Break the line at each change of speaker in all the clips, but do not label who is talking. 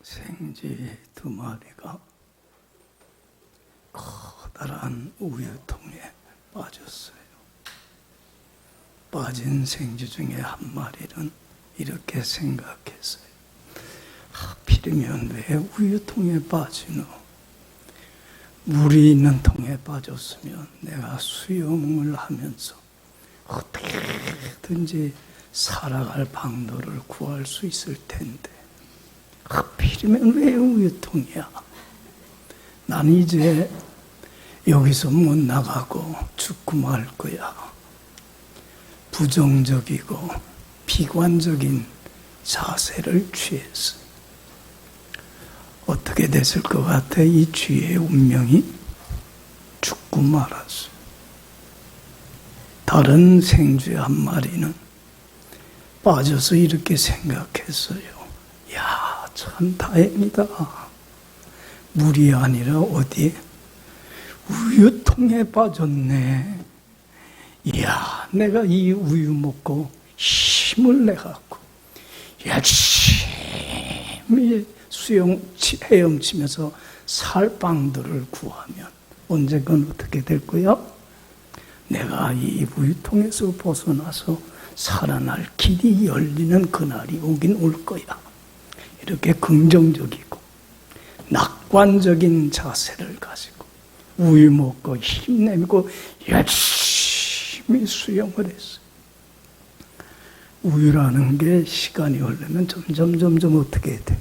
생쥐 두 마리가 커다란 우유통에 빠졌어요. 빠진 생쥐 중에 한 마리는 이렇게 생각했어요. 하필이면 왜 우유통에 빠지노? 물이 있는 통에 빠졌으면 내가 수영을 하면서 어떻게든지 살아갈 방도를 구할 수 있을 텐데 하필이면 왜 우유통이야? 난 이제 여기서 못 나가고 죽고 말 거야. 부정적이고 비관적인 자세를 취했어. 어떻게 됐을 것 같아? 이 쥐의 운명이 죽고 말았어. 다른 생쥐 한 마리는 빠져서 이렇게 생각했어요. 야, 참 다행이다. 물이 아니라 어디? 우유통에 빠졌네. 이야, 내가 이 우유 먹고 힘을 내갖고 열심히 헤엄치면서 살방도를 구하면 언젠간 어떻게 될 거야? 내가 이 우유통에서 벗어나서 살아날 길이 열리는 그날이 오긴 올 거야. 이렇게 긍정적이고 낙관적인 자세를 가지고 우유 먹고 힘내고 열심히 수영을 했어요. 우유라는 게 시간이 흐르면 점점 어떻게 돼?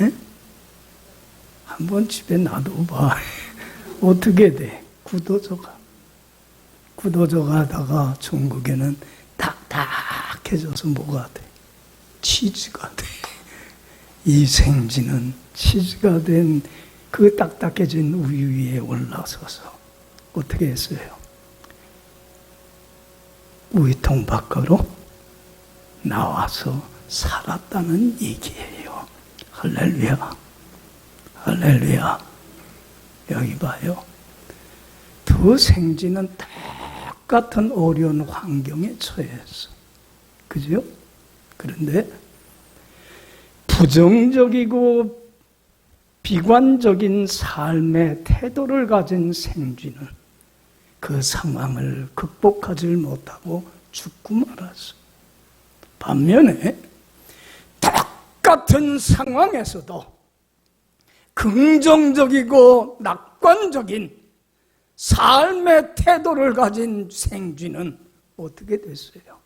에? 한번 집에 놔둬봐. 어떻게 돼? 굳어져 가다가 중국에는 딱딱해져서 뭐가 돼? 치즈가 돼. 이 생쥐는 치즈가 된 그 딱딱해진 우유 위에 올라서서 어떻게 했어요? 우유통 밖으로 나와서 살았다는 얘기예요. 할렐루야. 할렐루야. 여기 봐요. 두 생쥐는 똑같은 어려운 환경에 처했어. 그죠? 그런데 부정적이고 비관적인 삶의 태도를 가진 생쥐는 그 상황을 극복하지 못하고 죽고 말았어. 반면에 똑같은 상황에서도 긍정적이고 낙관적인 삶의 태도를 가진 생쥐는 어떻게 됐어요?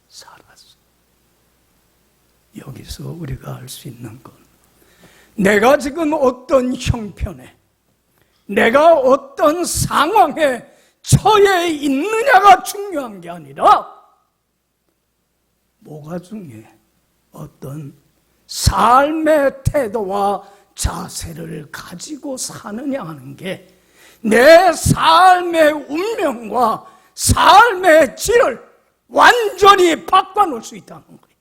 살았어. 여기서 우리가 알 수 있는 건 내가 지금 어떤 형편에, 내가 어떤 상황에 처해 있느냐가 중요한 게 아니라 뭐가 중요해? 어떤 삶의 태도와 자세를 가지고 사느냐 하는 게 내 삶의 운명과 삶의 질을 완전히 바꿔놓을 수 있다는 거예요.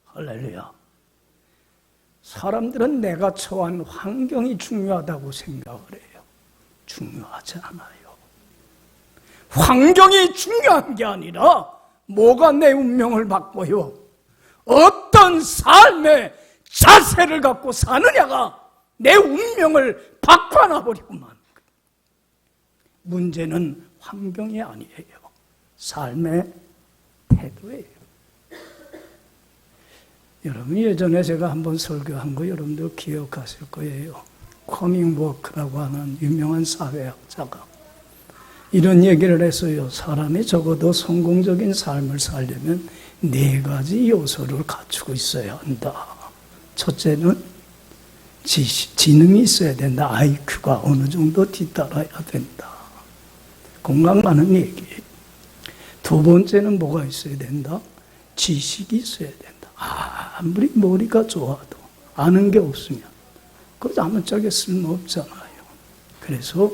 할렐루야. 사람들은 내가 처한 환경이 중요하다고 생각을 해요. 중요하지 않아요. 환경이 중요한 게 아니라 뭐가 내 운명을 바꿔요? 어떤 삶의 자세를 갖고 사느냐가 내 운명을 바꿔놔버리고 마는 거예요. 문제는 환경이 아니에요. 삶의 태도예요. 여러분, 예전에 제가 한번 설교한 거 여러분들 기억하실 거예요. 커밍워크라고 하는 유명한 사회학자가 이런 얘기를 했어요. 사람이 적어도 성공적인 삶을 살려면 4가지 요소를 갖추고 있어야 한다. 첫째는 지능이 있어야 된다. IQ가 어느 정도 뒤따라야 된다. 공감 가는 얘기예요. 두 번째는 뭐가 있어야 된다? 지식이 있어야 된다. 아무리 머리가 좋아도 아는 게 없으면 그거 아무짝에 쓸모없잖아요. 그래서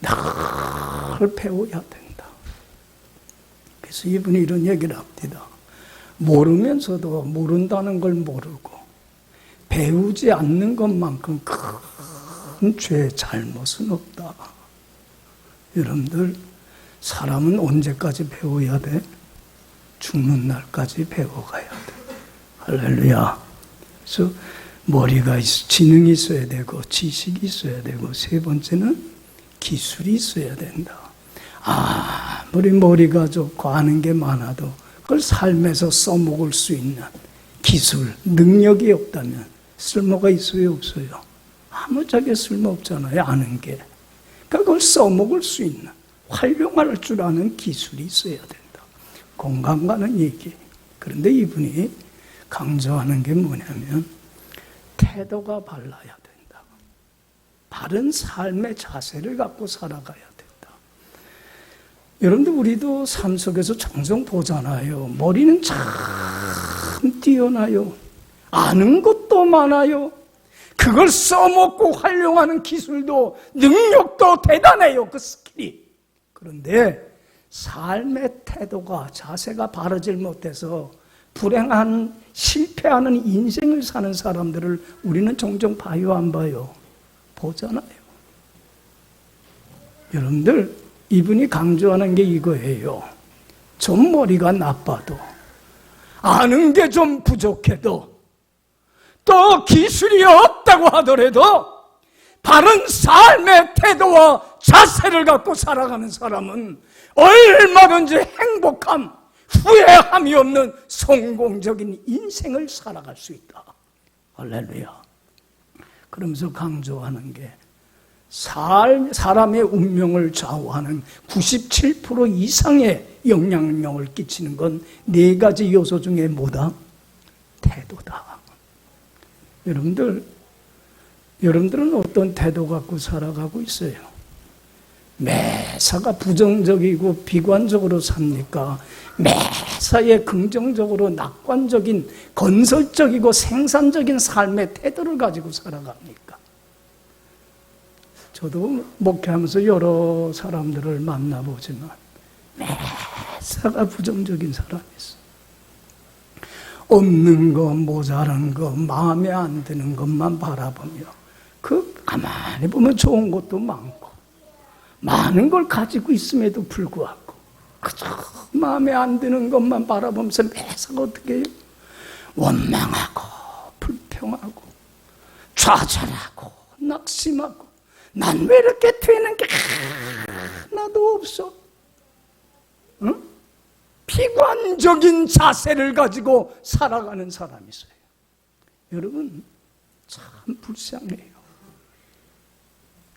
늘 배워야 된다. 그래서 이분이 이런 얘기를 합니다. 모르면서도 모른다는 걸 모르고 배우지 않는 것만큼 큰 죄, 잘못은 없다. 여러분들, 사람은 언제까지 배워야 돼? 죽는 날까지 배워가야 돼. 할렐루야. 그래서 지능이 있어야 되고, 지식이 있어야 되고, 세 번째는 기술이 있어야 된다. 아무리 머리가 좋고 아는 게 많아도 그걸 삶에서 써먹을 수 있는 기술, 능력이 없다면 쓸모가 있어요, 없어요? 아무짝에 쓸모없잖아요, 아는 게. 그러니까 그걸 써먹을 수 있는, 활용할 줄 아는 기술이 있어야 된다. 공감 가는 얘기. 그런데 이분이 강조하는 게 뭐냐면 태도가 발라야 된다. 바른 삶의 자세를 갖고 살아가야 된다. 여러분들, 우리도 삶 속에서 종종 보잖아요. 머리는 참 뛰어나요. 아는 것도 많아요. 그걸 써먹고 활용하는 기술도, 능력도 대단해요, 그 스킬이. 그런데 삶의 태도가, 자세가 바르질 못해서 불행한, 실패하는 인생을 사는 사람들을 우리는 종종 봐요, 안 봐요? 보잖아요. 여러분들, 이분이 강조하는 게 이거예요. 좀 머리가 나빠도, 아는 게 좀 부족해도, 또 기술이 없다고 하더라도 바른 삶의 태도와 자세를 갖고 살아가는 사람은 얼마든지 행복함, 후회함이 없는 성공적인 인생을 살아갈 수 있다. 할렐루야. 그러면서 강조하는 게 사람의 운명을 좌우하는 97% 이상의 영향력을 끼치는 건 네 가지 요소 중에 뭐다? 태도다. 여러분들은 어떤 태도 갖고 살아가고 있어요? 매사가 부정적이고 비관적으로 삽니까? 매사에 긍정적으로 낙관적인, 건설적이고 생산적인 삶의 태도를 가지고 살아갑니까? 저도 목회하면서 여러 사람들을 만나보지만 매사가 부정적인 사람이 있어요. 없는 거, 모자란 거, 마음에 안 드는 것만 바라보며, 가만히 보면 좋은 것도 많고, 많은 걸 가지고 있음에도 불구하고, 그저 마음에 안 드는 것만 바라보면서 매사가 어떻게 해요? 원망하고, 불평하고, 좌절하고, 낙심하고, 난 왜 이렇게 되는 게 하나도 없어? 응? 비관적인 자세를 가지고 살아가는 사람이 있어요. 여러분, 참 불쌍해요.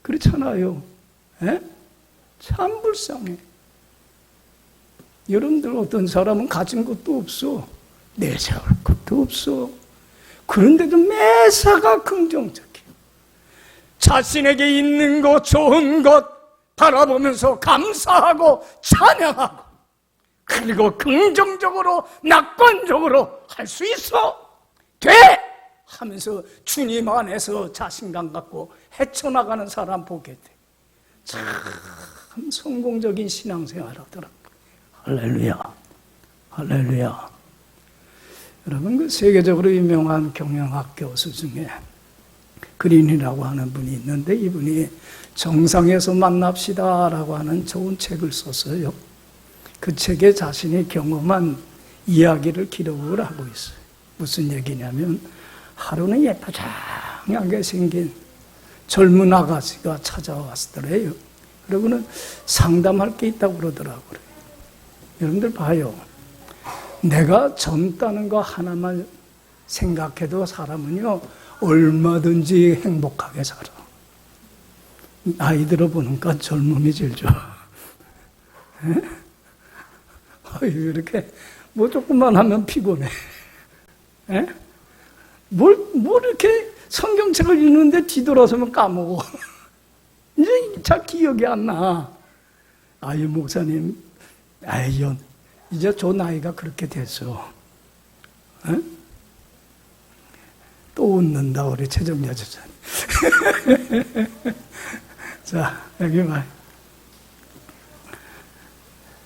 그렇잖아요. 에? 참 불쌍해. 여러분들, 어떤 사람은 가진 것도 없어. 내세울 것도 없어. 그런데도 매사가 긍정적이에요. 자신에게 있는 것, 좋은 것 바라보면서 감사하고 찬양하고, 그리고 긍정적으로, 낙관적으로 할 수 있어. 돼! 하면서 주님 안에서 자신감 갖고 헤쳐나가는 사람 보게 돼. 참 성공적인 신앙생활 하더라고요. 할렐루야. 할렐루야. 여러분, 그 세계적으로 유명한 경영학 교수 중에 그린이라고 하는 분이 있는데, 이분이 정상에서 만납시다라고 하는 좋은 책을 썼어요. 그 책에 자신이 경험한 이야기를 기록을 하고 있어요. 무슨 얘기냐면, 하루는 예쁘장하게 생긴 젊은 아가씨가 찾아왔더래요. 그러고는 상담할 게 있다고 그러더라고요. 여러분들 봐요. 내가 젊다는 거 하나만 생각해도 사람은요, 얼마든지 행복하게 살아. 나이 들어보니까 젊음이 제일 좋아. 이렇게 뭐 조금만 하면 피곤해. 뭘 이렇게 성경책을 읽는데 뒤돌아서면 까먹어. 이제 잘 기억이 안 나. 아유, 목사님, 아유, 이제 저 나이가 그렇게 됐어. 또 웃는다, 우리 최정자 저자님. 자, 여기 봐.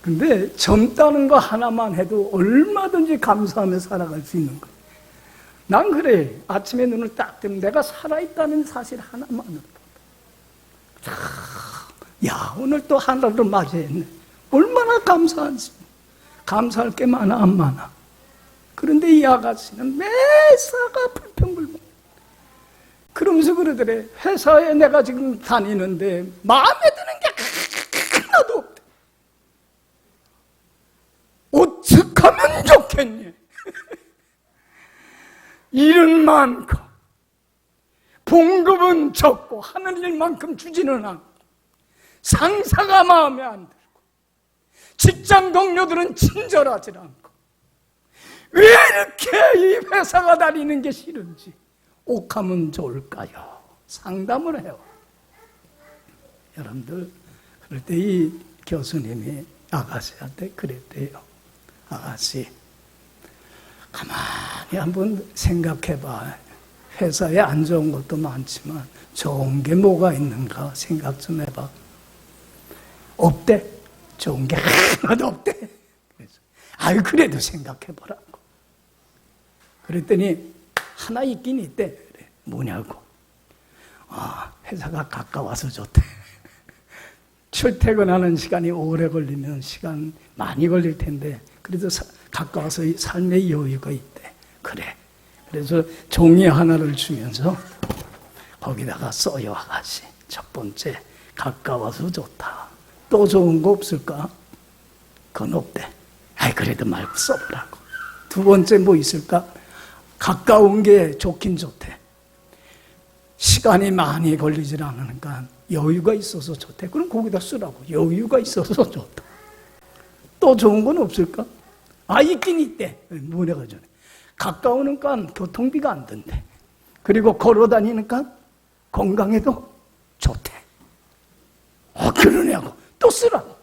근데 젊다는 거 하나만 해도 얼마든지 감사하며 살아갈 수 있는 거예요. 난 그래. 아침에 눈을 딱 뜨면 내가 살아있다는 사실 하나만으로. 야, 오늘 또 하나를 맞이했네. 얼마나 감사한지. 감사할 게 많아, 안 많아. 그런데 이 아가씨는 매사가 불평불만. 그러면서 그러더래. 회사에 내가 지금 다니는데 마음에 드는 게 하나도 없대. 어떡하면 좋겠니? 일은 많고 봉급은 적고 하는 일만큼 주지는 않고 상사가 마음에 안 들고 직장 동료들은 친절하지 않고 왜 이렇게 이 회사가 다니는 게 싫은지 옥하면 좋을까요? 상담을 해요. 여러분들, 그럴 때 이 교수님이 아가씨한테 그랬대요. 아가씨, 가만히 한번 생각해봐. 회사에 안 좋은 것도 많지만 좋은 게 뭐가 있는가 생각 좀 해봐. 없대. 좋은 게 하나도 없대. 그래서 아유, 그래도 생각해보라고. 그랬더니 하나 있긴 있대. 그래. 뭐냐고. 회사가 가까워서 좋대. 출퇴근하는 시간이 오래 걸리면 시간 많이 걸릴 텐데 그래도 가까워서 삶의 여유가 있대. 그래. 그래서 종이 하나를 주면서 거기다가 써요, 아가씨. 첫 번째, 가까워서 좋다. 또 좋은 거 없을까? 그건 없대. 아이, 그래도 말고 써보라고. 두 번째 뭐 있을까? 가까운 게 좋긴 좋대. 시간이 많이 걸리질 않으니까 여유가 있어서 좋대. 그럼 거기다 쓰라고. 여유가 있어서 좋다. 또 좋은 건 없을까? 있긴 있대. 뭐래가 전에. 가까우니까 교통비가 안 든대. 그리고 걸어 다니니까 건강에도 좋대. 그러냐고. 또 쓰라고.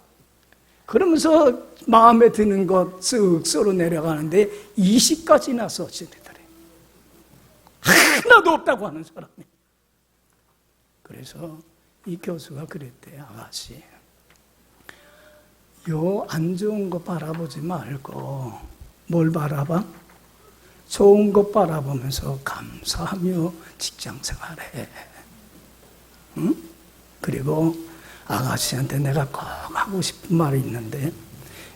그러면서 마음에 드는 것 쓱 썰어 내려가는데 20가지나 써지더래. 하나도 없다고 하는 사람이. 그래서 이 교수가 그랬대. 아가씨, 요 안 좋은 거 바라보지 말고 뭘 바라봐? 좋은 것 바라보면서 감사하며 직장생활해. 응? 그리고 아가씨한테 내가 꼭 하고 싶은 말이 있는데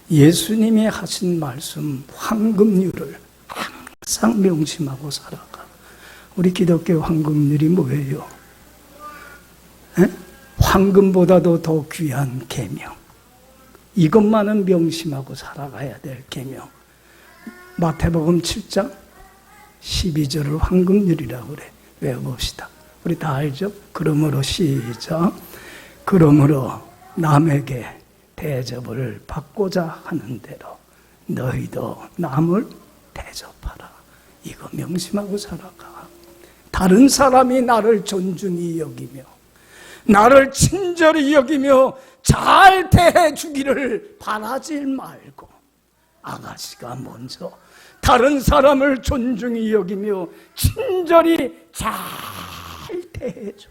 예수님이 하신 말씀 황금률을 항상 명심하고 살아가. 우리 기독교 황금률이 뭐예요? 황금보다도 더 귀한 계명. 이것만은 명심하고 살아가야 될 계명. 마태복음 7장 12절을 황금률이라고 그래. 외워봅시다. 우리 다 알죠? 그러므로 시작. 그러므로 남에게 대접을 받고자 하는 대로 너희도 남을 대접하라. 이거 명심하고 살아가. 다른 사람이 나를 존중히 여기며 나를 친절히 여기며 잘 대해주기를 바라지 말고 아가씨가 먼저 다른 사람을 존중히 여기며 친절히 잘 대해줘.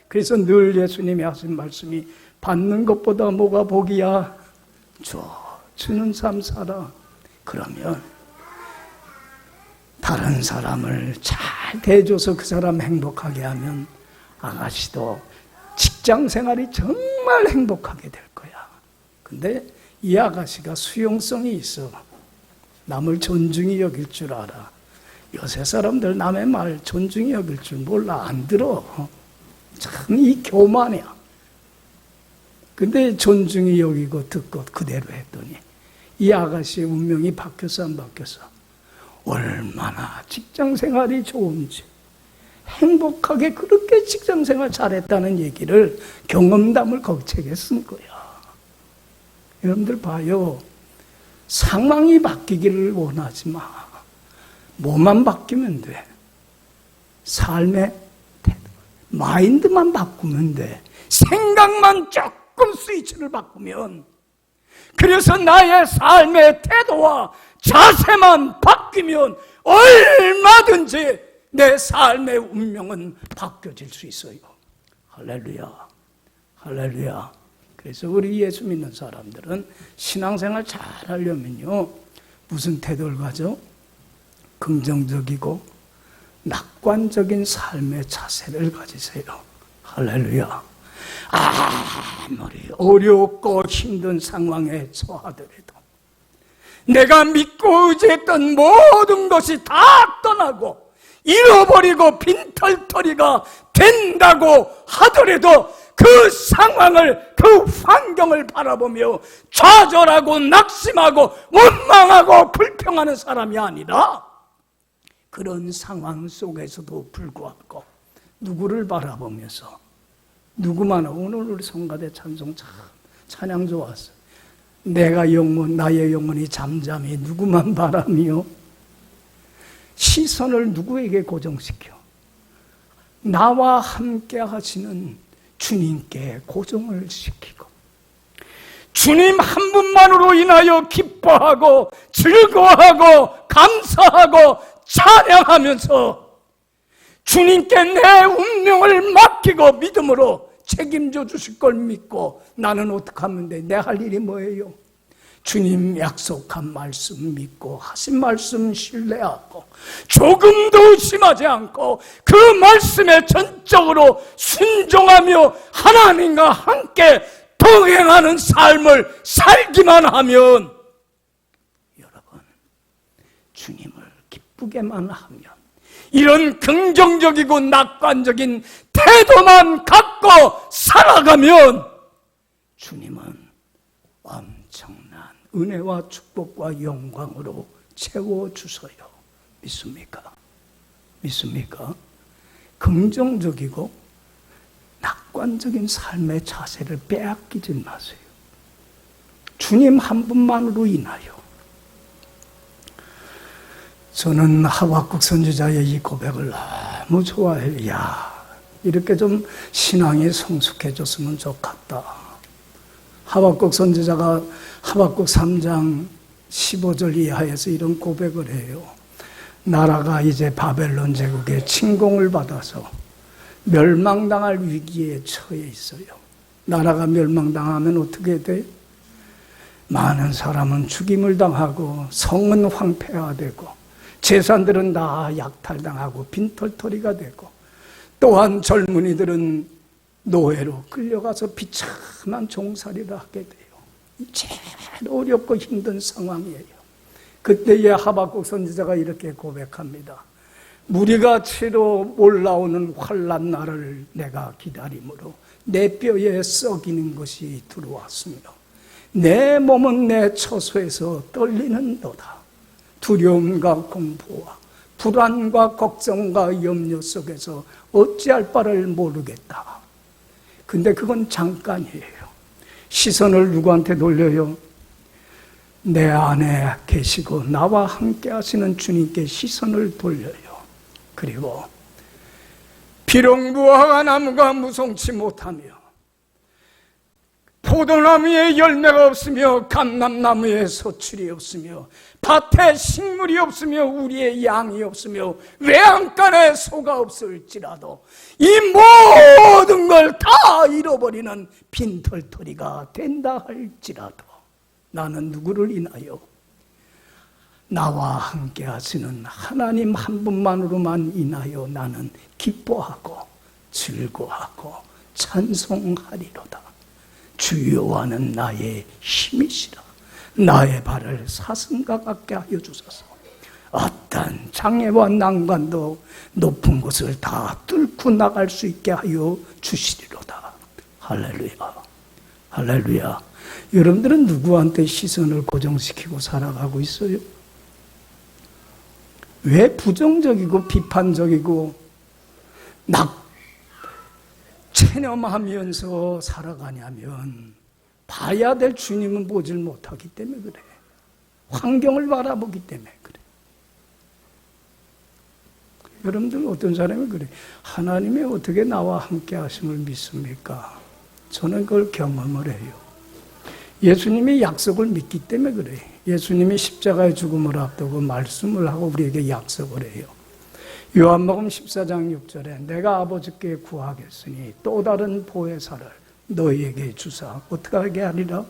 그래서 늘 예수님이 하신 말씀이 받는 것보다 뭐가 복이야? 주는 삶 살아. 그러면 다른 사람을 잘 대줘서 그 사람 행복하게 하면 아가씨도 직장 생활이 정말 행복하게 될 거야. 근데 이 아가씨가 수용성이 있어. 남을 존중히 여길 줄 알아. 요새 사람들 남의 말 존중히 여길 줄 몰라. 안 들어. 참 이 교만이야. 근데 존중히 여기고 듣고 그대로 했더니 이 아가씨의 운명이 바뀌었어, 안 바뀌었어? 얼마나 직장 생활이 좋은지, 행복하게 그렇게 직장 생활 잘했다는 얘기를 경험담을 거책에 쓴 거야. 여러분들 봐요. 상황이 바뀌기를 원하지 마. 뭐만 바뀌면 돼? 삶의 태도, 마인드만 바꾸면 돼. 생각만 조금 스위치를 바꾸면, 그래서 나의 삶의 태도와 자세만 바뀌면 얼마든지 내 삶의 운명은 바뀌어질 수 있어요. 할렐루야, 할렐루야. 그래서 우리 예수 믿는 사람들은 신앙생활 잘 하려면요, 무슨 태도를 가져? 긍정적이고 낙관적인 삶의 자세를 가지세요. 할렐루야. 아무리 어렵고 힘든 상황에 처하더라도 내가 믿고 의지했던 모든 것이 다 떠나고 잃어버리고 빈털터리가 된다고 하더라도 그 상황을, 그 환경을 바라보며 좌절하고 낙심하고 원망하고 불평하는 사람이 아니라, 그런 상황 속에서도 불구하고 누구를 바라보면서, 누구만, 오늘 우리 성가대 찬송 참 찬양 좋았어. 나의 영혼이 잠잠히 누구만 바라며, 시선을 누구에게 고정시켜? 나와 함께 하시는 주님께 고정을 시키고, 주님 한 분만으로 인하여 기뻐하고 즐거워하고 감사하고 찬양하면서 주님께 내 운명을 맡기고 믿음으로 책임져 주실 걸 믿고, 나는 어떻게 하면 돼? 내 할 일이 뭐예요? 주님 약속한 말씀 믿고, 하신 말씀 신뢰하고, 조금도 의심하지 않고 그 말씀에 전적으로 순종하며 하나님과 함께 동행하는 삶을 살기만 하면, 여러분, 주님을 기쁘게만 하면, 이런 긍정적이고 낙관적인 태도만 갖고 살아가면 주님은 엄청난 은혜와 축복과 영광으로 채워주셔요. 믿습니까? 믿습니까? 긍정적이고 낙관적인 삶의 자세를 빼앗기지 마세요. 주님 한 분만으로 인하여. 저는 하박국 선지자의 이 고백을 너무 좋아해요. 야, 이렇게 좀 신앙이 성숙해졌으면 좋겠다. 하박국 선지자가 하박국 3장 15절 이하에서 이런 고백을 해요. 나라가 이제 바벨론 제국의 침공을 받아서 멸망당할 위기에 처해 있어요. 나라가 멸망당하면 어떻게 돼? 많은 사람은 죽임을 당하고 성은 황폐화되고 재산들은 다 약탈당하고 빈털터리가 되고, 또한 젊은이들은 노예로 끌려가서 비참한 종살이를 하게 돼요. 제일 어렵고 힘든 상황이에요. 그때의 하박국 선지자가 이렇게 고백합니다. 무리가 채로 올라오는 환난 날을 내가 기다림으로 내 뼈에 썩이는 것이 들어왔으며 내 몸은 내 처소에서 떨리는도다. 두려움과 공포와 불안과 걱정과 염려 속에서 어찌할 바를 모르겠다. 근데 그건 잠깐이에요. 시선을 누구한테 돌려요? 내 안에 계시고 나와 함께 하시는 주님께 시선을 돌려요. 그리고 비록 무화과 나무가 무성치 못하며 포도나무에 열매가 없으며 감람나무에 소출이 없으며 밭에 식물이 없으며 우리의 양이 없으며 외양간에 소가 없을지라도 이 모든 걸 다 잃어버리는 빈털터리가 된다 할지라도 나는 누구를 인하여? 나와 함께 하시는 하나님 한 분만으로만 인하여 나는 기뻐하고 즐거워하고 찬송하리로다. 주 여호와는 나의 힘이시라. 나의 발을 사슴과 같게 하여 주소서. 어떤 장애와 난관도 높은 곳을 다 뚫고 나갈 수 있게 하여 주시리로다. 할렐루야. 할렐루야. 여러분들은 누구한테 시선을 고정시키고 살아가고 있어요? 왜 부정적이고 비판적이고 체념하면서 살아가냐면, 봐야 될 주님은 보질 못하기 때문에 그래. 환경을 바라보기 때문에 그래. 여러분들 어떤 사람이 그래. 하나님이 어떻게 나와 함께 하심을 믿습니까? 저는 그걸 경험을 해요. 예수님이 약속을 믿기 때문에 그래. 예수님이 십자가의 죽음을 앞두고 말씀을 하고 우리에게 약속을 해요. 요한복음 14장 6절에 내가 아버지께 구하겠으니 또 다른 보혜사를 너희에게 주사 어떻게 하게 하리라?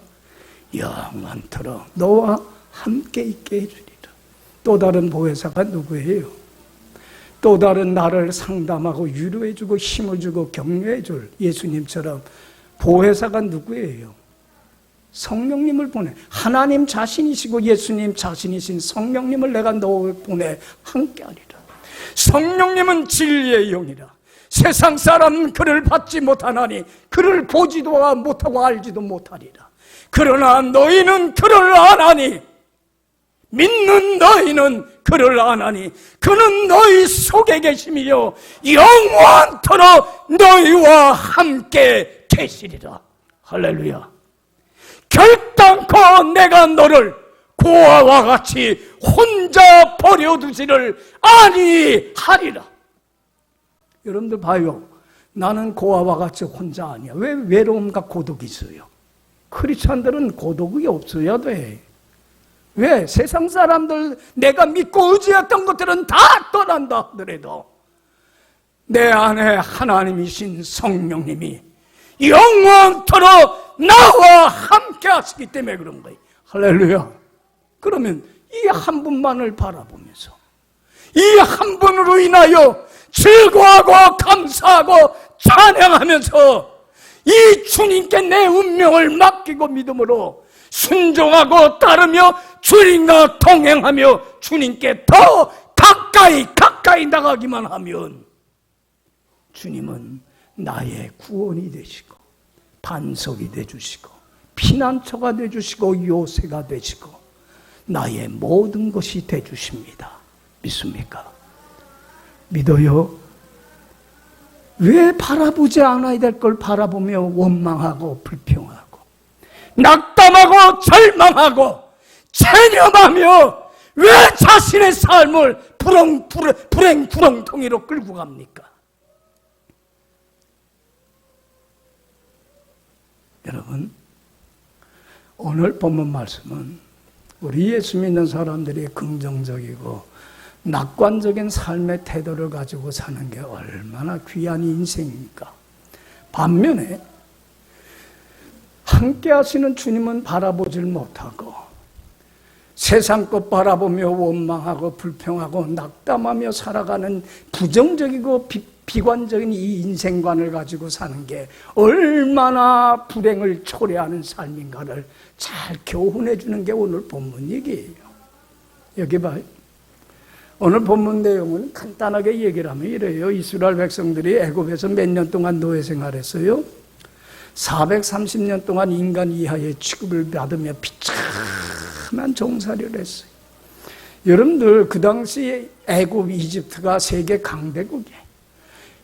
영원토록 너와 함께 있게 해주리라. 또 다른 보혜사가 누구예요? 또 다른 나를 상담하고 위로해주고 힘을 주고 격려해줄 예수님처럼 보혜사가 누구예요? 성령님을 보내. 하나님 자신이시고 예수님 자신이신 성령님을 내가 너 보내 함께 하리라. 성령님은 진리의 영이라. 세상 사람은 그를 받지 못하나니 그를 보지도 못하고 알지도 못하리라. 그러나 너희는 그를 아나니, 믿는 너희는 그를 아나니 그는 너희 속에 계심이요 영원토록 너희와 함께 계시리라. 할렐루야. 결단코 내가 너를 고아와 같이 혼자 버려두지를 아니하리라. 여러분들 봐요. 나는 고아와 같이 혼자 아니야. 왜 외로움과 고독이 있어요? 크리스찬들은 고독이 없어야 돼. 왜? 세상 사람들, 내가 믿고 의지했던 것들은 다 떠난다 하더라도 내 안에 하나님이신 성령님이 영원토록 나와 함께 하시기 때문에 그런 거예요. 할렐루야. 그러면 이 한 분만을 바라보면서 이 한 분으로 인하여 즐거워하고 감사하고 찬양하면서 이 주님께 내 운명을 맡기고 믿음으로 순종하고 따르며 주님과 동행하며 주님께 더 가까이 나가기만 하면 주님은 나의 구원이 되시고 반석이 되주시고 피난처가 되주시고 요새가 되시고 나의 모든 것이 되주십니다. 믿습니까? 믿어요? 왜 바라보지 않아야 될 걸 바라보며 원망하고 불평하고 낙담하고 절망하고 체념하며 왜 자신의 삶을 불행 구렁텅이로 끌고 갑니까? 여러분, 오늘 본문 말씀은 우리 예수 믿는 사람들이 긍정적이고 낙관적인 삶의 태도를 가지고 사는 게 얼마나 귀한 인생입니까? 반면에 함께 하시는 주님은 바라보질 못하고 세상 것 바라보며 원망하고 불평하고 낙담하며 살아가는 부정적이고 비관적인 이 인생관을 가지고 사는 게 얼마나 불행을 초래하는 삶인가를 잘 교훈해 주는 게 오늘 본문 얘기예요. 여기 봐요. 오늘 본문 내용은 간단하게 얘기를 하면 이래요. 이스라엘 백성들이 애굽에서 몇 년 동안 노예 생활했어요? 430년 동안 인간 이하의 취급을 받으며 비참한 종살이를 했어요. 여러분들, 그 당시 애굽, 이집트가 세계 강대국이에요.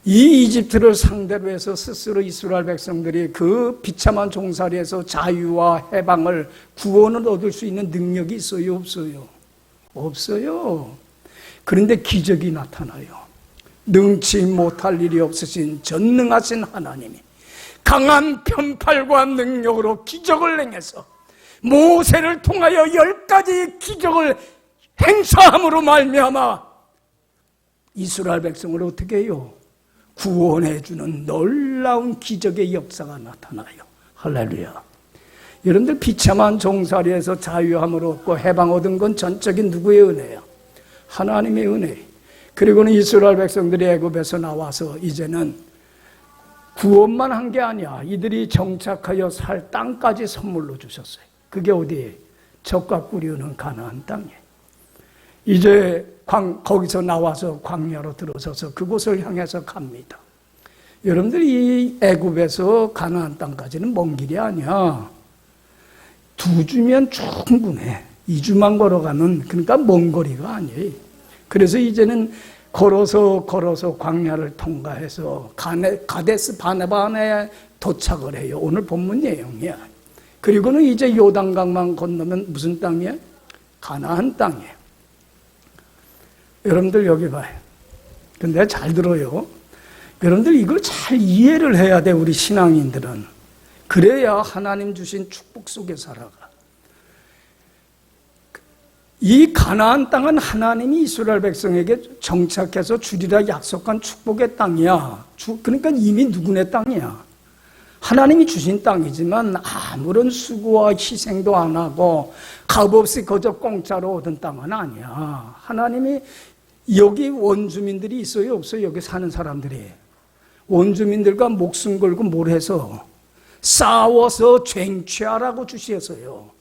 이 이집트를 상대로 해서 스스로 이스라엘 백성들이 그 비참한 종살이에서 자유와 해방을, 구원을 얻을 수 있는 능력이 있어요? 없어요? 없어요. 그런데 기적이 나타나요. 능치 못할 일이 없으신 전능하신 하나님이 강한 편팔과 능력으로 기적을 행해서 모세를 통하여 10가지 기적을 행사함으로 말미암아 이스라엘 백성을 어떻게 해요? 구원해주는 놀라운 기적의 역사가 나타나요. 할렐루야. 여러분들, 비참한 종살이에서 자유함을 얻고 해방 얻은 건 전적인 누구의 은혜예요? 하나님의 은혜. 그리고는 이스라엘 백성들이 애굽에서 나와서 이제는 구원만 한 게 아니야. 이들이 정착하여 살 땅까지 선물로 주셨어요. 그게 어디에? 젖과 꿀이 흐르는 가나안 땅에. 이제 거기서 나와서 광야로 들어서서 그곳을 향해서 갑니다. 여러분들이 이 애굽에서 가나안 땅까지는 먼 길이 아니야. 2주면 충분해. 2주만 걸어가는, 그러니까 먼 거리가 아니에요. 그래서 이제는 걸어서 광야를 통과해서 가데스 바네반에 도착을 해요. 오늘 본문 내용이야. 그리고는 이제 요단강만 건너면 무슨 땅이야? 가나안 땅이에요. 여러분들 여기 봐요. 근데 잘 들어요. 여러분들 이걸 잘 이해를 해야 돼, 우리 신앙인들은. 그래야 하나님 주신 축복 속에 살아가. 이 가나안 땅은 하나님이 이스라엘 백성에게 정착해서 주리라 약속한 축복의 땅이야. 그러니까 이미 누구네 땅이야. 하나님이 주신 땅이지만 아무런 수고와 희생도 안 하고 값없이 거저 공짜로 얻은 땅은 아니야. 하나님이, 여기 원주민들이 있어요? 없어요? 여기 사는 사람들이. 원주민들과 목숨 걸고 뭘 해서? 싸워서 쟁취하라고 주셨어요.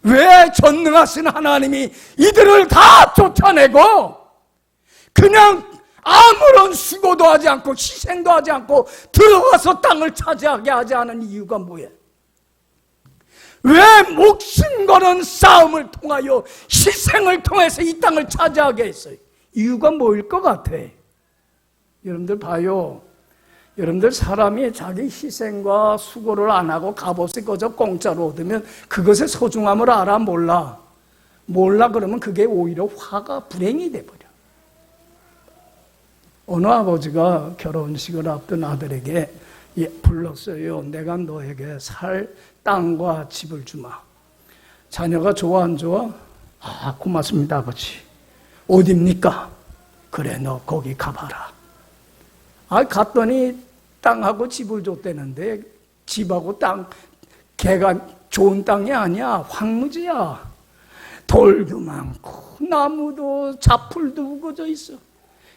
왜 전능하신 하나님이 이들을 다 쫓아내고 그냥 아무런 수고도 하지 않고 희생도 하지 않고 들어가서 땅을 차지하게 하지 않은 이유가 뭐예요? 왜 목숨 거는 싸움을 통하여 희생을 통해서 이 땅을 차지하게 했어요? 이유가 뭐일 것 같아? 여러분들 봐요. 여러분들 사람이 자기 희생과 수고를 안 하고 값없이 그저 공짜로 얻으면 그것의 소중함을 알아? 몰라? 몰라 그러면 그게 오히려 화가 불행이 돼버려. 어느 아버지가 결혼식을 앞둔 아들에게 불렀어요. 내가 너에게 살 땅과 집을 주마. 자녀가 좋아 안 좋아? 아, 고맙습니다 아버지. 어딥니까? 그래 너 거기 가봐라. 아, 갔더니 땅하고 집을 줬대는데 집하고 땅 걔가 좋은 땅이 아니야. 황무지야. 돌도 많고 나무도 자풀도 우거져 있어.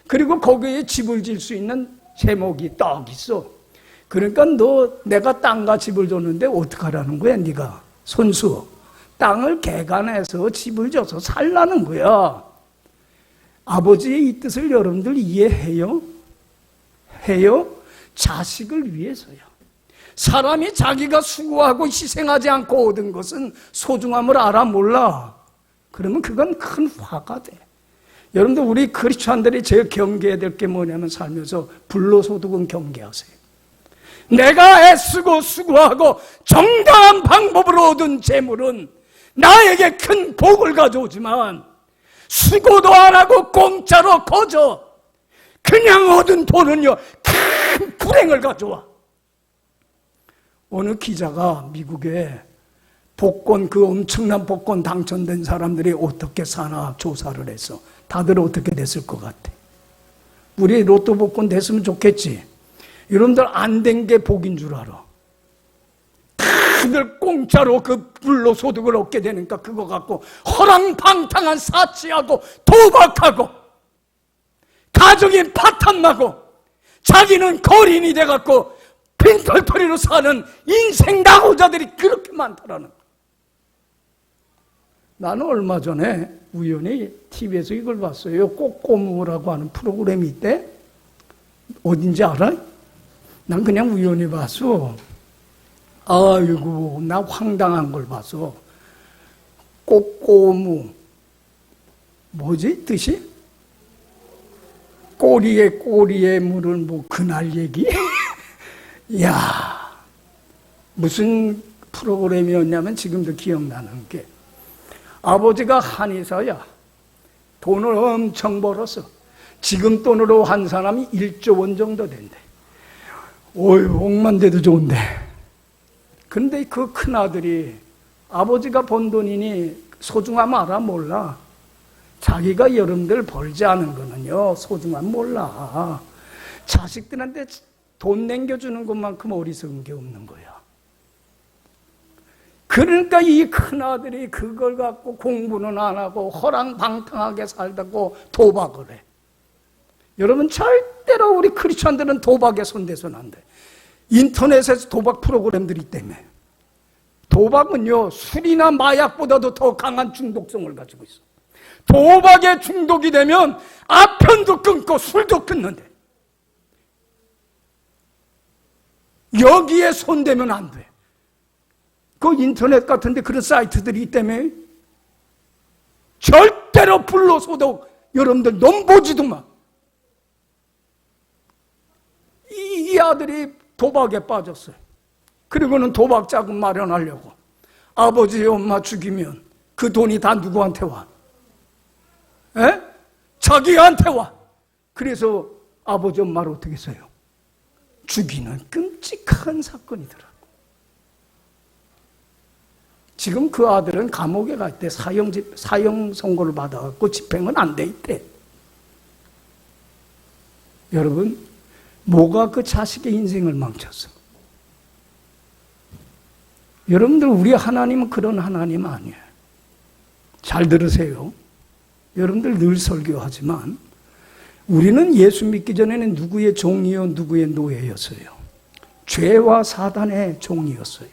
그리고 거기에 집을 질 수 있는 제목이 딱 있어. 그러니까 너 내가 땅과 집을 줬는데 어떡하라는 거야 네가? 손수 땅을 개간해서 집을 줘서 살라는 거야. 아버지의 이 뜻을 여러분들 이해해요? 해요? 자식을 위해서요. 사람이 자기가 수고하고 희생하지 않고 얻은 것은 소중함을 알아? 몰라? 그러면 그건 큰 화가 돼. 여러분들 우리 크리스찬들이 제일 경계해야 될 게 뭐냐면 살면서 불로소득은 경계하세요. 내가 애쓰고 수고하고 정당한 방법으로 얻은 재물은 나에게 큰 복을 가져오지만 수고도 안 하고 공짜로 거저 그냥 얻은 돈은요 큰 불행을 가져와. 어느 기자가 미국에 복권, 그 엄청난 복권 당첨된 사람들이 어떻게 사나 조사를 해서 다들 어떻게 됐을 것 같아? 우리 로또 복권 됐으면 좋겠지. 여러분들 안 된 게 복인 줄 알아. 다들 공짜로 그 불로소득을 얻게 되니까 그거 갖고 허랑방탕한 사치하고 도박하고 가정이 파탄나고 자기는 거린이 돼갖고 빈털터리로 사는 인생 낙오자들이 그렇게 많다라는 거야. 나는 얼마 전에 우연히 TV에서 이걸 봤어요. 꼬꼬무라고 하는 프로그램이 있대. 어딘지 알아? 난 그냥 우연히 봤어. 아이고, 나 황당한 걸 봤어. 꼬꼬무. 뭐지 뜻이? 꼬리에 물을 뭐 그날 얘기? 야, 무슨 프로그램이었냐면 지금도 기억나는 게 아버지가 한의사야. 돈을 엄청 벌었어. 지금 돈으로 한 사람이 1조 원 정도 된대. 어휴, 억만 돼도 좋은데. 근데 그 큰아들이 아버지가 번 돈이니 소중함 알아? 몰라? 자기가 여러분들 벌지 않은 거는요 소중함 몰라. 자식들한테 돈 남겨주는 것만큼 어리석은 게 없는 거야. 그러니까 이 큰아들이 그걸 갖고 공부는 안 하고 허랑방탕하게 살다고 도박을 해. 여러분 절대로 우리 크리스천들은 도박에 손대서는 안 돼. 인터넷에서 도박 프로그램들이 때문에. 도박은요 술이나 마약보다도 더 강한 중독성을 가지고 있어. 도박에 중독이 되면 아편도 끊고 술도 끊는데 여기에 손대면 안 돼. 그 인터넷 같은데 그런 사이트들이 있다며. 절대로 불로소득 여러분들 넘보지도 마. 이 아들이 도박에 빠졌어요. 그리고는 도박 자금 마련하려고 아버지 엄마 죽이면 그 돈이 다 누구한테 와? 에? 자기한테 와. 그래서 아버지 엄마를 어떻게 써요? 죽이는 끔찍한 사건이더라고. 지금 그 아들은 감옥에 갈 때 사형 선고를 받아갖고 집행은 안 돼 있대. 여러분, 뭐가 그 자식의 인생을 망쳤어? 여러분들, 우리 하나님은 그런 하나님 아니에요. 잘 들으세요. 여러분들 늘 설교하지만 우리는 예수 믿기 전에는 누구의 종이요 누구의 노예였어요? 죄와 사단의 종이었어요.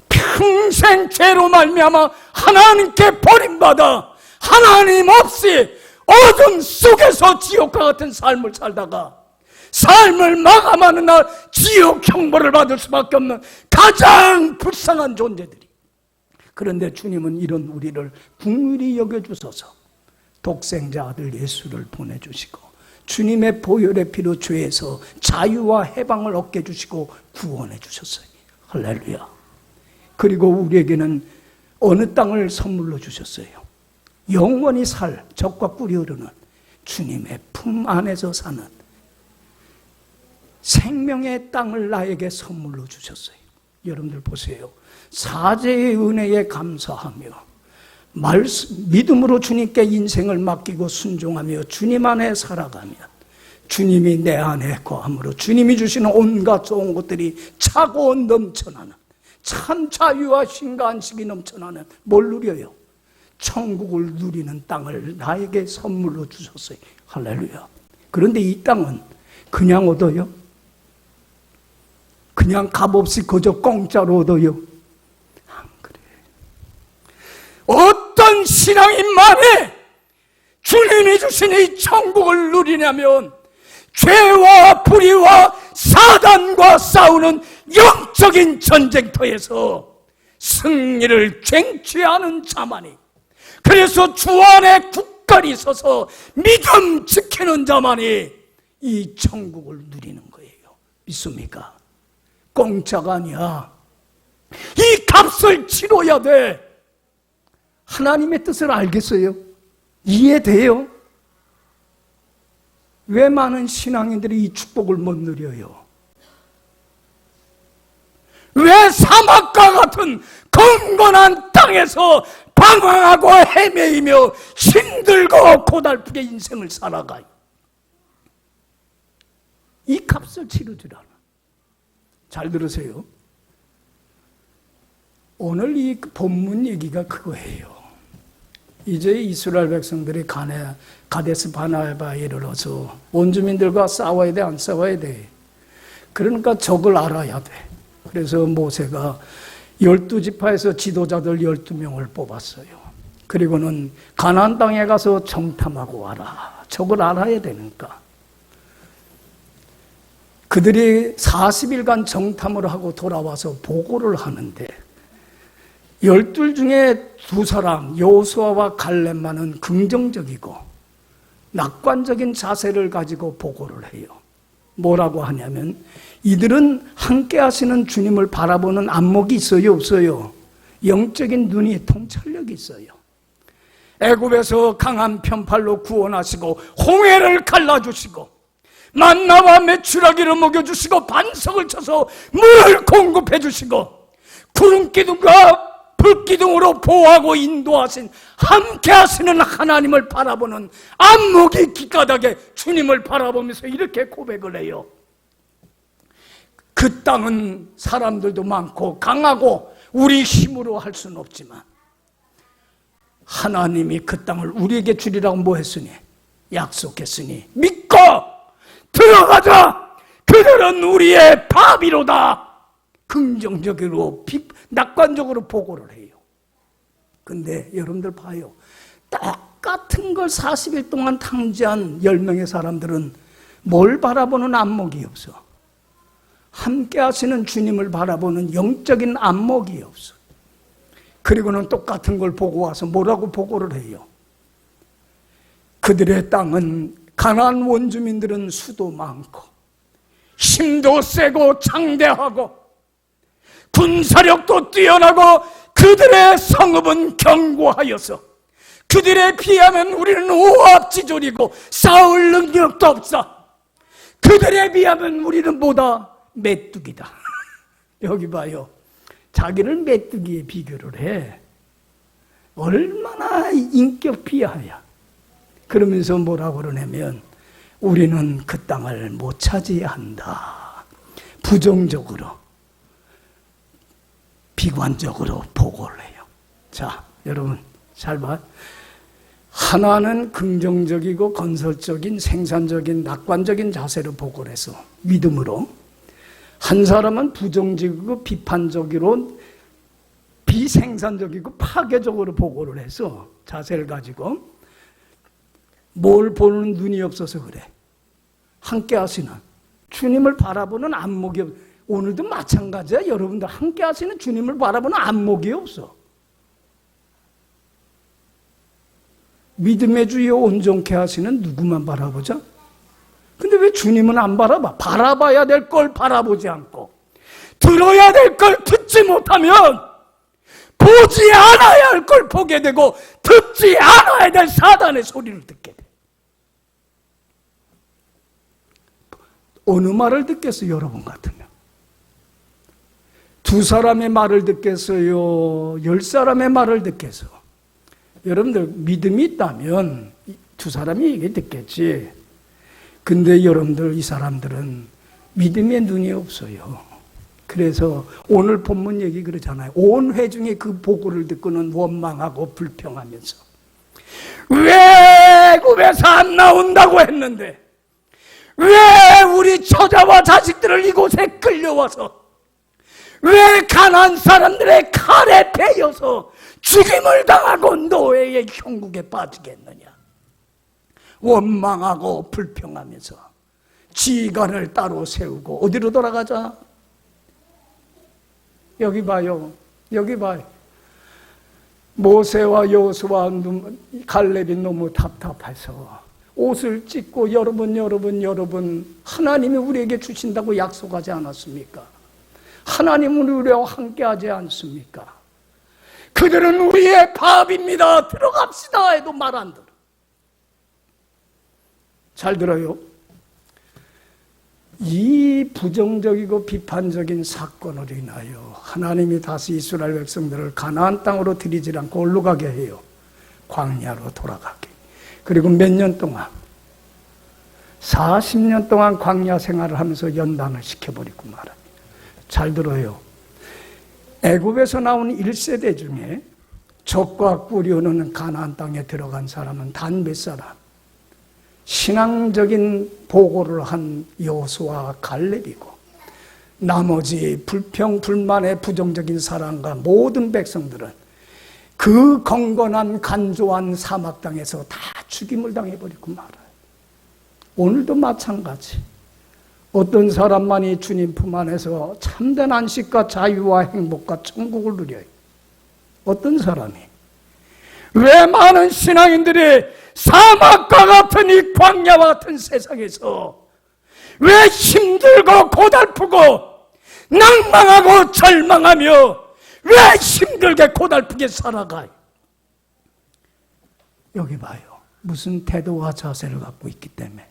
평생 죄로 말미암아 하나님께 버림받아 하나님 없이 어둠 속에서 지옥과 같은 삶을 살다가 삶을 마감하는 날 지옥 형벌을 받을 수밖에 없는 가장 불쌍한 존재들이. 그런데 주님은 이런 우리를 긍휼히 여겨주셔서 독생자 아들 예수를 보내주시고 주님의 보혈의 피로 죄에서 자유와 해방을 얻게 해주시고 구원해 주셨어요. 할렐루야. 그리고 우리에게는 어느 땅을 선물로 주셨어요? 영원히 살 젖과 꿀이 흐르는 주님의 품 안에서 사는 생명의 땅을 나에게 선물로 주셨어요. 여러분들 보세요. 사죄의 은혜에 감사하며 믿음으로 주님께 인생을 맡기고 순종하며 주님 안에 살아가면 주님이 내 안에 거함으로 주님이 주시는 온갖 좋은 것들이 차고 넘쳐나는 참 자유와 쉼과 안식이 넘쳐나는 뭘 누려요? 천국을 누리는 땅을 나에게 선물로 주셨어요. 할렐루야. 그런데 이 땅은 그냥 얻어요? 그냥 값없이 그저 공짜로 얻어요? 안 그래. 어떤 신앙이 만에 주님이 주신 이 천국을 누리냐면 죄와 불의와 사단과 싸우는 영적인 전쟁터에서 승리를 쟁취하는 자만이, 그래서 주 안에 굳건히 서서 믿음 지키는 자만이 이 천국을 누리는 거예요. 믿습니까? 공짜가 아니야. 이 값을 치러야 돼. 하나님의 뜻을 알겠어요? 이해돼요? 왜 많은 신앙인들이 이 축복을 못 누려요? 왜 사막과 같은 건건한 땅에서 방황하고 헤매이며 힘들고 고달프게 인생을 살아가요? 이 값을 치르질 않아. 잘 들으세요. 오늘 이 본문 얘기가 그거예요. 이제 이스라엘 백성들이 가데스 바네아바에 이르러서 원주민들과 싸워야 돼, 안 싸워야 돼? 그러니까 적을 알아야 돼. 그래서 모세가 12지파에서 지도자들 12명을 뽑았어요. 그리고는 가나안 땅에 가서 정탐하고 와라. 적을 알아야 되니까. 그들이 40일간 정탐을 하고 돌아와서 보고를 하는데 12 중에 2사람 여호수아와 갈렙만은 긍정적이고 낙관적인 자세를 가지고 보고를 해요. 뭐라고 하냐면 이들은 함께 하시는 주님을 바라보는 안목이 있어요, 없어요? 영적인 눈이 통찰력이 있어요. 애굽에서 강한 편팔로 구원하시고 홍해를 갈라주시고 만나와 메추라기를 먹여주시고 반석을 쳐서 물을 공급해 주시고 구름기둥과 불기둥으로 보호하고 인도하신 함께 하시는 하나님을 바라보는 안목이 기까닥에 주님을 바라보면서 이렇게 고백을 해요. 그 땅은 사람들도 많고 강하고 우리 힘으로 할 수는 없지만 하나님이 그 땅을 우리에게 주리라고 뭐 했으니? 약속했으니 믿고 들어가자. 그들은 우리의 밥이로다. 긍정적으로 낙관적으로 보고를 해요. 근데 여러분들 봐요. 똑같은 걸 40일 동안 탕지한 10명의 사람들은 뭘 바라보는 안목이 없어. 함께 하시는 주님을 바라보는 영적인 안목이 없어. 그리고는 똑같은 걸 보고 와서 뭐라고 보고를 해요? 그들의 땅은 가나안 원주민들은 수도 많고 힘도 세고 장대하고 군사력도 뛰어나고 그들의 성읍은 견고하여서 그들에 비하면 우리는 오합지졸이고 싸울 능력도 없어. 그들에 비하면 우리는 뭐다? 메뚜기다. 여기 봐요. 자기를 메뚜기에 비교를 해. 얼마나 인격 비하야. 그러면서 뭐라고 그러냐면 우리는 그 땅을 못 차지해야 한다. 부정적으로 비관적으로 보고를 해요. 자, 여러분 잘 봐. 하나는 긍정적이고 건설적인 생산적인 낙관적인 자세로 보고를 해서 믿음으로, 한 사람은 부정적이고 비판적으로 비생산적이고 파괴적으로 보고를 해서 자세를 가지고 뭘 보는 눈이 없어서 그래. 함께 하시는 주님을 바라보는 안목이 없어. 오늘도 마찬가지야. 여러분들 함께 하시는 주님을 바라보는 안목이 없어. 믿음의 주여 온전케 하시는 누구만 바라보자? 근데 왜 주님은 안 바라봐? 바라봐야 될 걸 바라보지 않고 들어야 될 걸 듣지 못하면 보지 않아야 할 걸 보게 되고 듣지 않아야 될 사단의 소리를 듣게 돼. 어느 말을 듣겠어요, 여러분 같으면? 두 사람의 말을 듣겠어요? 10사람의 말을 듣겠어요? 여러분들 믿음이 있다면 두 사람이 얘기 듣겠지. 근데 여러분들 이 사람들은 믿음의 눈이 없어요. 그래서 오늘 본문 얘기 그러잖아요. 온 회중이 그 보고를 듣고는 원망하고 불평하면서 왜 애굽에서 안 나온다고 했는데 왜 우리 처자와 자식들을 이곳에 끌려와서 왜 가나안 사람들의 칼에 베여서 죽임을 당하고 노예의 형국에 빠지겠느냐. 원망하고 불평하면서 지휘관을 따로 세우고 어디로 돌아가자? 여기 봐요. 여기 봐요. 모세와 여호수아 갈렙이 너무 답답해서 옷을 찢고 여러분 하나님이 우리에게 주신다고 약속하지 않았습니까? 하나님은 우리와 함께하지 않습니까? 그들은 우리의 밥입니다. 들어갑시다 해도 말 안 들어. 잘 들어요. 이 부정적이고 비판적인 사건으로 인하여 하나님이 다시 이스라엘 백성들을 가나안 땅으로 들이지 않고 어디로 가게 해요? 광야로 돌아가게. 그리고 몇 년 동안 40년 동안 광야 생활을 하면서 연단을 시켜버리고 말합니다. 잘 들어요. 애굽에서 나온 1세대 중에 적과 꿀이 흐르는 가나안 땅에 들어간 사람은 단 몇 사람? 신앙적인 보고를 한 여호수아와 갈렙이고 나머지 불평, 불만의 부정적인 사람과 모든 백성들은 그 건건한 간조한 사막 땅에서 다 죽임을 당해버리고 말아요. 오늘도 마찬가지. 어떤 사람만이 주님 품 안에서 참된 안식과 자유와 행복과 천국을 누려요. 어떤 사람이. 왜 많은 신앙인들이 사막과 같은 이 광야와 같은 세상에서 왜 힘들고 고달프고 낭망하고 절망하며 왜 힘들게 고달프게 살아가요? 여기 봐요. 무슨 태도와 자세를 갖고 있기 때문에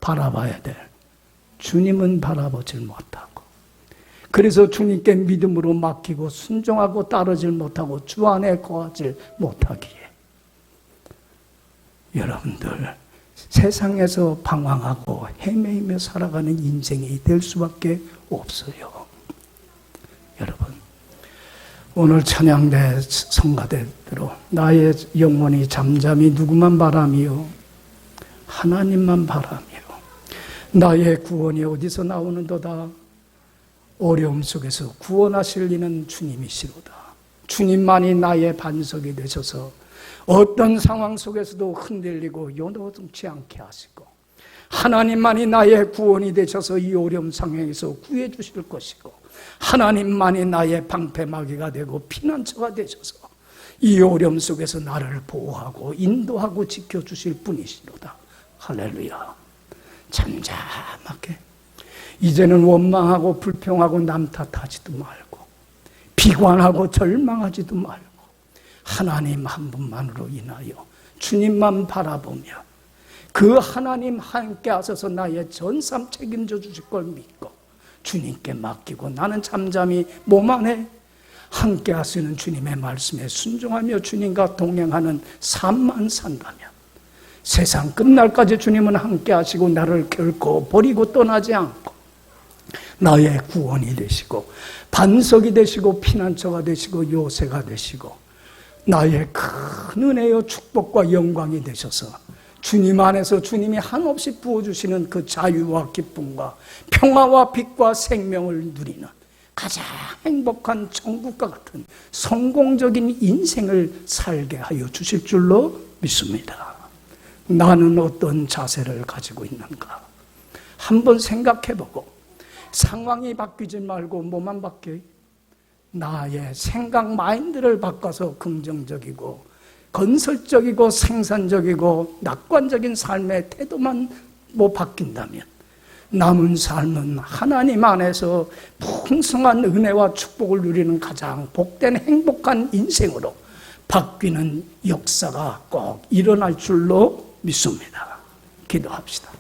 바라봐야 될 주님은 바라보질 못하고 그래서 주님께 믿음으로 맡기고 순종하고 따르질 못하고 주 안에 거하질 못하기에 여러분들 세상에서 방황하고 헤매이며 살아가는 인생이 될 수밖에 없어요. 여러분 오늘 찬양대 성가대대로 나의 영혼이 잠잠히 누구만 바라며 하나님만 바라며 나의 구원이 어디서 나오는도다. 어려움 속에서 구원하실 이는 주님이시로다. 주님만이 나의 반석이 되셔서 어떤 상황 속에서도 흔들리고 요동치 않게 하시고 하나님만이 나의 구원이 되셔서 이 어려움 상황에서 구해 주실 것이고 하나님만이 나의 방패막이가 되고 피난처가 되셔서 이 어려움 속에서 나를 보호하고 인도하고 지켜주실 분이시로다. 할렐루야. 잠잠하게 이제는 원망하고 불평하고 남 탓하지도 말고 비관하고 절망하지도 말고 하나님 한 분만으로 인하여 주님만 바라보며 그 하나님 함께 하셔서 나의 전삼 책임져 주실 걸 믿고 주님께 맡기고 나는 잠잠히 몸 안에 함께 하시는 주님의 말씀에 순종하며 주님과 동행하는 삶만 산다면 세상 끝날까지 주님은 함께 하시고 나를 결코 버리고 떠나지 않고 나의 구원이 되시고 반석이 되시고 피난처가 되시고 요새가 되시고 나의 큰 은혜요 축복과 영광이 되셔서 주님 안에서 주님이 한없이 부어주시는 그 자유와 기쁨과 평화와 빛과 생명을 누리는 가장 행복한 천국과 같은 성공적인 인생을 살게 하여 주실 줄로 믿습니다. 나는 어떤 자세를 가지고 있는가? 한번 생각해보고 상황이 바뀌지 말고 뭐만 바뀌어요? 나의 생각 마인드를 바꿔서 긍정적이고 건설적이고 생산적이고 낙관적인 삶의 태도만 바뀐다면 남은 삶은 하나님 안에서 풍성한 은혜와 축복을 누리는 가장 복된 행복한 인생으로 바뀌는 역사가 꼭 일어날 줄로 믿습니다. 기도합시다.